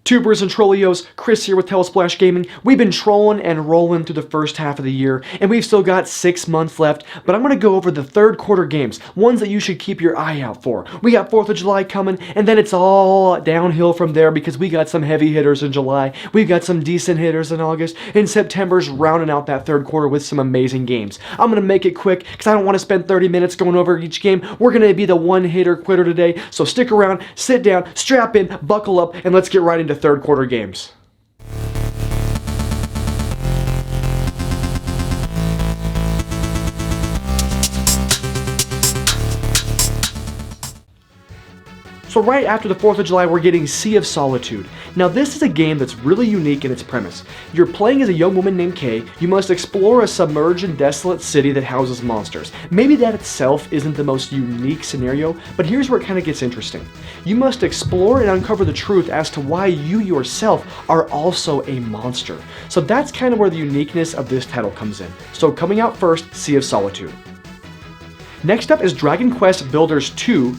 Tubers and Trollios, Chris here with telesplashgaming. We've been trolling and rolling through the first half of the year, and we've still got 6 months left, but I'm going to go over the third quarter games, ones that you should keep your eye out for. We got 4th of July coming, and then it's all downhill from there because we got some heavy hitters in July, we've got some decent hitters in August, and September's rounding out that third quarter with some amazing games. I'm going to make it quick because I don't want to spend 30 minutes going over each game. We're going to be the one-hitter quitter today, so stick around, sit down, strap in, buckle up, and let's get right into third quarter games. So right after the 4th of July, we're getting Sea of Solitude. Now this is a game that's really unique in its premise. You're playing as a young woman named Kay. You must explore a submerged and desolate city that houses monsters. Maybe that itself isn't the most unique scenario, but here's where it kind of gets interesting. You must explore and uncover the truth as to why you yourself are also a monster. So that's kind of where the uniqueness of this title comes in. So coming out first, Sea of Solitude. Next up is Dragon Quest Builders 2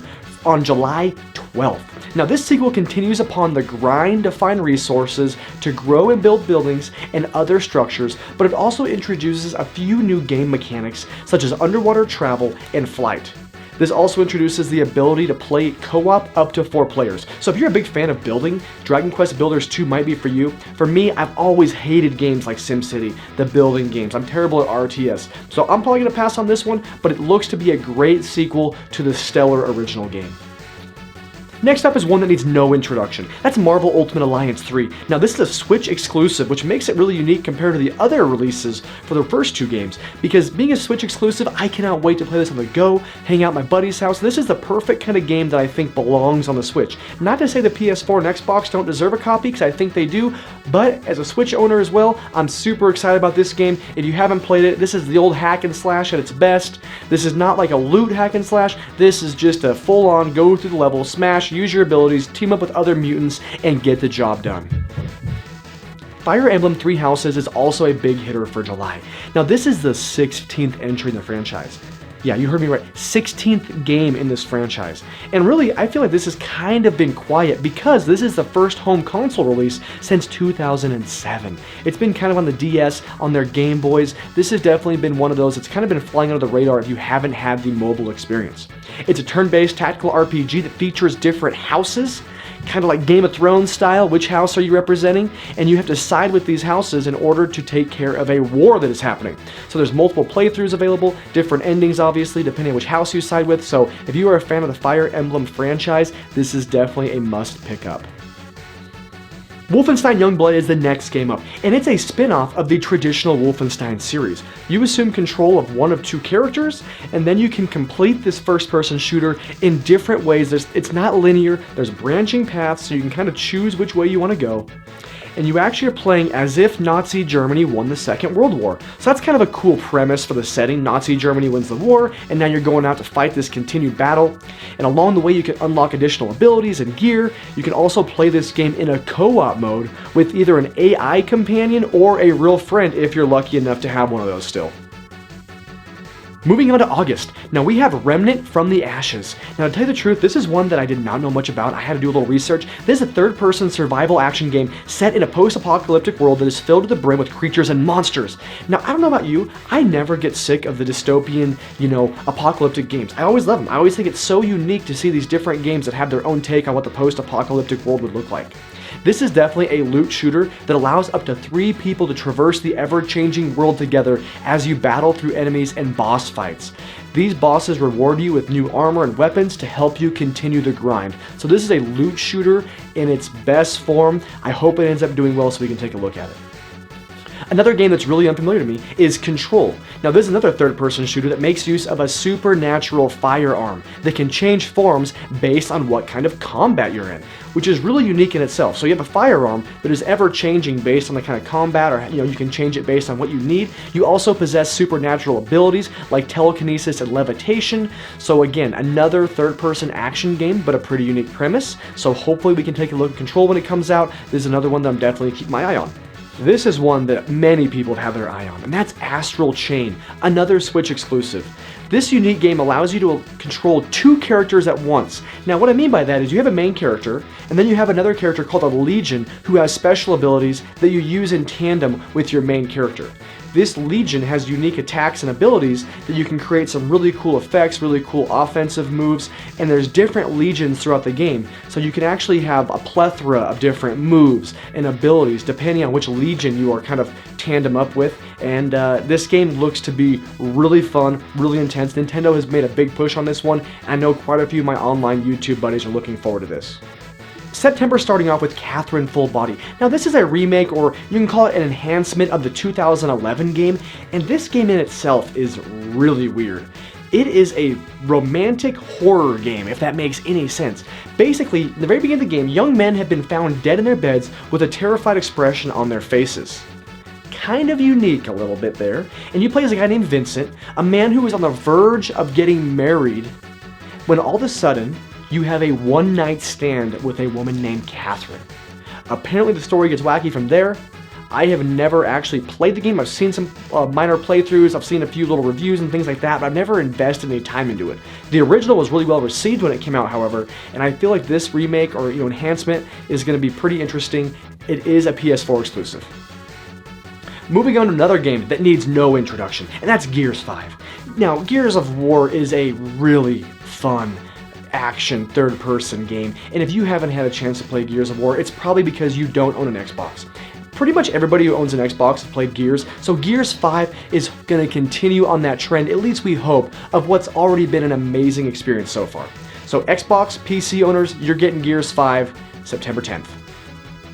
on July 12th. Now this sequel continues upon the grind to find resources to grow and build buildings and other structures, but it also introduces a few new game mechanics such as underwater travel and flight. This also introduces the ability to play co-op up to 4 players. So if you're a big fan of building, Dragon Quest Builders 2 might be for you. For me, I've always hated games like SimCity, the building games. I'm terrible at RTS. So I'm probably going to pass on this one, but it looks to be a great sequel to the stellar original game. Next up is one that needs no introduction. That's Marvel Ultimate Alliance 3. Now this is a Switch exclusive, which makes it really unique compared to the other releases for the first 2 games. Because being a Switch exclusive, I cannot wait to play this on the go, hang out at my buddy's house. This is the perfect kind of game that I think belongs on the Switch. Not to say the PS4 and Xbox don't deserve a copy, because I think they do, but as a Switch owner as well, I'm super excited about this game. If you haven't played it, this is the old hack and slash at its best. This is not like a loot hack and slash. This is just a full-on go through the level, smash, use your abilities, team up with other mutants, and get the job done. Fire Emblem Three Houses is also a big hitter for July. Now this is the 16th entry in the franchise. Yeah, you heard me right, 16th game in this franchise. And really, I feel like this has kind of been quiet because this is the first home console release since 2007. It's been kind of on the DS, on their Game Boys. This has definitely been one of those that's kind of been flying under the radar if you haven't had the mobile experience. It's a turn-based tactical RPG that features different houses, kind of like Game of Thrones style. Which house are you representing? And you have to side with these houses in order to take care of a war that is happening. So there's multiple playthroughs available, different endings obviously depending on which house you side with. So if you are a fan of the Fire Emblem franchise, this is definitely a must pick up. WOLFENSTEIN YOUNGBLOOD is the next game up, and it's a spin-off of the traditional WOLFENSTEIN series. You assume control of one of 2 characters, and then you can complete this first-person shooter in different ways. It's not linear, there's branching paths, so you can kind of choose which way you want to go. And you actually are playing as if Nazi Germany won the Second World War. So that's kind of a cool premise for the setting. Nazi Germany wins the war, and now you're going out to fight this continued battle. And along the way, you can unlock additional abilities and gear. You can also play this game in a co-op mode with either an AI companion or a real friend if you're lucky enough to have one of those still. Moving on to August. Now we have Remnant from the Ashes. Now to tell you the truth, this is one that I did not know much about. I had to do a little research. This is a third-person survival action game set in a post-apocalyptic world that is filled to the brim with creatures and monsters. Now I don't know about you, I never get sick of the dystopian, apocalyptic games. I always love them. I always think it's so unique to see these different games that have their own take on what the post-apocalyptic world would look like. This is definitely a loot shooter that allows up to 3 people to traverse the ever-changing world together as you battle through enemies and boss fights. These bosses reward you with new armor and weapons to help you continue the grind. So this is a loot shooter in its best form. I hope it ends up doing well so we can take a look at it. Another game that's really unfamiliar to me is Control. Now this is another third-person shooter that makes use of a supernatural firearm that can change forms based on what kind of combat you're in, which is really unique in itself. So you have a firearm that is ever-changing based on the kind of combat, or you can change it based on what you need. You also possess supernatural abilities like telekinesis and levitation. So again, another third-person action game, but a pretty unique premise. So hopefully we can take a look at Control when it comes out. This is another one that I'm definitely keeping my eye on. This is one that many people have their eye on, and that's Astral Chain, another Switch exclusive. This unique game allows you to control 2 characters at once. Now what I mean by that is you have a main character, and then you have another character called a Legion who has special abilities that you use in tandem with your main character. This Legion has unique attacks and abilities that you can create some really cool effects, really cool offensive moves, and there's different Legions throughout the game, so you can actually have a plethora of different moves and abilities depending on which Legion you are kind of tandem up with, and this game looks to be really fun, really intense. Nintendo has made a big push on this one, and I know quite a few of my online YouTube buddies are looking forward to this. September starting off with Catherine Full Body. Now this is a remake, or you can call it an enhancement of the 2011 game, and this game in itself is really weird. It is a romantic horror game, if that makes any sense. Basically, in the very beginning of the game, young men have been found dead in their beds with a terrified expression on their faces. Kind of unique a little bit there, and you play as a guy named Vincent, a man who is on the verge of getting married, when all of a sudden, you have a one-night stand with a woman named Catherine. Apparently the story gets wacky from there. I have never actually played the game. I've seen some minor playthroughs, I've seen a few little reviews and things like that, but I've never invested any time into it. The original was really well received when it came out, however, and I feel like this remake or enhancement is going to be pretty interesting. It is a PS4 exclusive. Moving on to another game that needs no introduction, and that's Gears 5. Now, Gears of War is a really fun action third-person game, and if you haven't had a chance to play Gears of War, it's probably because you don't own an Xbox. Pretty much everybody who owns an Xbox has played Gears, so Gears 5 is going to continue on that trend, at least we hope, of what's already been an amazing experience so far. So Xbox, PC owners, you're getting Gears 5 September 10th.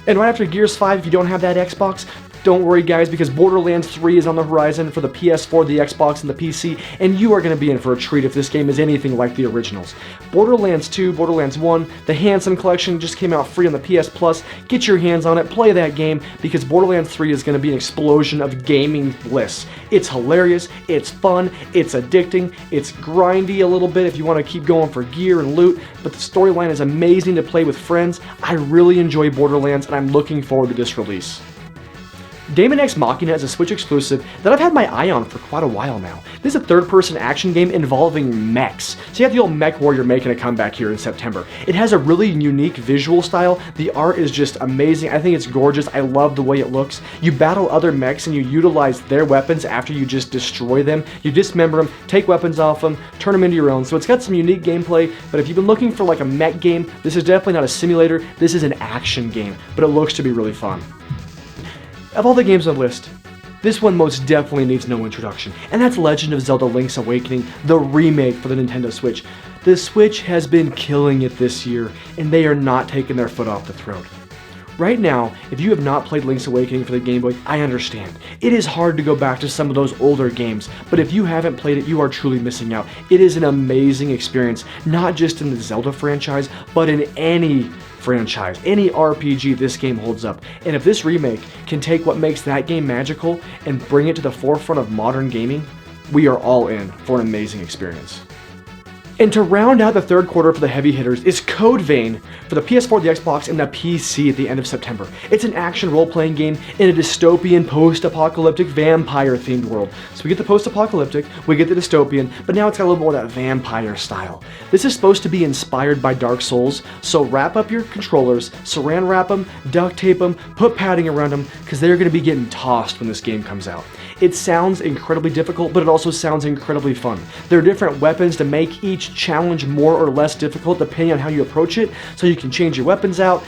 And right after Gears 5, if you don't have that Xbox, don't worry guys, because Borderlands 3 is on the horizon for the PS4, the Xbox, and the PC, and you are going to be in for a treat if this game is anything like the originals. Borderlands 2, Borderlands 1, the Handsome Collection just came out free on the PS Plus. Get your hands on it, play that game, because Borderlands 3 is going to be an explosion of gaming bliss. It's hilarious, it's fun, it's addicting, it's grindy a little bit if you want to keep going for gear and loot, but the storyline is amazing to play with friends. I really enjoy Borderlands, and I'm looking forward to this release. Daemon X Machina is a Switch exclusive that I've had my eye on for quite a while now. This is a third-person action game involving mechs. So you have the old mech warrior making a comeback here in September. It has a really unique visual style. The art is just amazing. I think it's gorgeous. I love the way it looks. You battle other mechs and you utilize their weapons after you just destroy them. You dismember them, take weapons off them, turn them into your own. So it's got some unique gameplay, but if you've been looking for like a mech game, this is definitely not a simulator. This is an action game, but it looks to be really fun. Of all the games on the list, this one most definitely needs no introduction, and that's Legend of Zelda Link's Awakening, the remake for the Nintendo Switch. The Switch has been killing it this year, and they are not taking their foot off the throat. Right now, if you have not played Link's Awakening for the Game Boy, I understand. It is hard to go back to some of those older games, but if you haven't played it, you are truly missing out. It is an amazing experience, not just in the Zelda franchise, but in any franchise, any RPG. This game holds up, and if this remake can take what makes that game magical and bring it to the forefront of modern gaming, we are all in for an amazing experience. And to round out the third quarter for the heavy hitters is CODEVEIN for the PS4, the Xbox, and the PC at the end of September. It's an action role-playing game in a dystopian, post-apocalyptic, vampire-themed world. So we get the post-apocalyptic, we get the dystopian, but now it's got a little more of that vampire style. This is supposed to be inspired by Dark Souls, so wrap up your controllers, saran wrap them, duct tape them, put padding around them, because they're going to be getting tossed when this game comes out. It sounds incredibly difficult, but it also sounds incredibly fun. There are different weapons to make each challenge more or less difficult depending on how you approach it, so you can change your weapons out.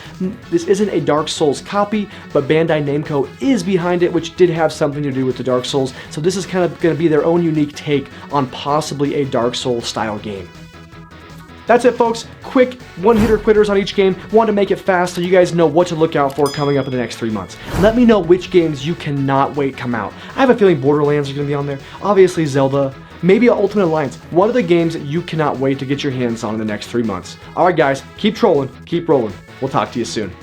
This isn't a Dark Souls copy, but Bandai Namco is behind it, which did have something to do with the Dark Souls, so this is kind of going to be their own unique take on possibly a Dark Souls style game. That's it, folks. Quick one-hitter quitters on each game. Want to make it fast so you guys know what to look out for coming up in the next 3 months. Let me know which games you cannot wait come out. I have a feeling Borderlands are going to be on there. Obviously Zelda. Maybe Ultimate Alliance. What are the games that you cannot wait to get your hands on in the next 3 months? Alright guys, keep trolling, keep rolling. We'll talk to you soon.